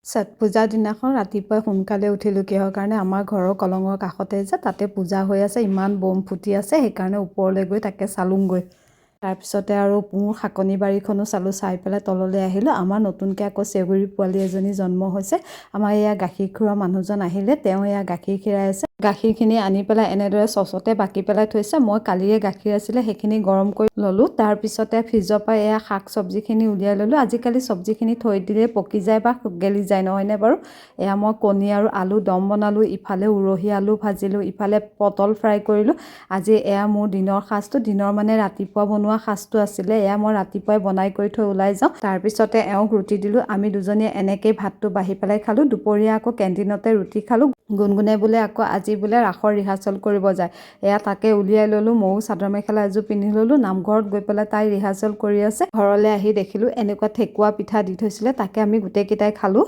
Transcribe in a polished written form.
ছট পূজাৰ দিনাখন ৰাতিপুৱাই সোনকালে উঠিলোঁ কিহৰ কাৰণে আমাৰ ঘৰৰ কলঙৰ কাষতে যে তাতে পূজা হৈ আছে, ইমান বম ফুটি আছে, সেইকাৰণে ওপৰলৈ গৈ তাকে চালোঁগৈ। তাৰপিছতে আৰু মোৰ শাকনি বাৰীখনো চালোঁ, চাই পেলাই তললৈ আহিলোঁ। আমাৰ নতুনকৈ আকৌ চেউৰী পোৱালি এজনী জন্ম হৈছে। আমাৰ এয়া গাখীৰ খীৰোৱা মানুহজন আহিলে, তেওঁ এয়া গাখীৰ খীৰাই আছে। গাখীৰখিনি আনি পেলাই এনেদৰে চচতে বাকি পেলাই থৈছে। মই কালিয়ে গাখীৰ আছিলে সেইখিনি গৰম কৰি ল'লোঁ। তাৰপিছতে ফ্ৰিজৰ পৰা এয়া শাক চব্জিখিনি উলিয়াই ল'লোঁ। আজিকালি চব্জিখিনি থৈ দিলেই পকি যায় বা গেলি যায়, নহয়নে বাৰু? এয়া মই কণী আৰু আলু দম বনালোঁ, ইফালে উৰহি আলু ভাজিলোঁ, ইফালে পটল ফ্ৰাই কৰিলোঁ। আজি এয়া মোৰ দিনৰ সাজটো, দিনৰ মানে ৰাতিপুৱা বনোৱা সাজটো আছিলে। এয়া মই ৰাতিপুৱাই বনাই কৰি থৈ ওলাই যাওঁ। তাৰপিছতে এওঁক ৰুটি দিলোঁ। আমি দুজনীয়ে এনেকেই ভাতটো বাঢ়ি পেলাই খালোঁ। দুপৰীয়া আকৌ কেণ্টিনতে ৰুটি খালোঁ। গুণগুণে বোলে আকৌ আজি বোলে ৰাসৰ ৰিহাৰ্চেল কৰিব যায়। এয়া তাকে উলিয়াই ল'লোঁ। ময়ো চাদৰ মেখেলা এযোৰ পিন্ধি ল'লোঁ। নামঘৰত গৈ পেলাই তাই ৰিহাৰ্চেল কৰি আছে। ঘৰলৈ আহি দেখিলোঁ এনেকুৱা ঠেকুৱা পিঠা দি থৈছিলে, তাকে আমি গোটেইকেইটাই খালোঁ।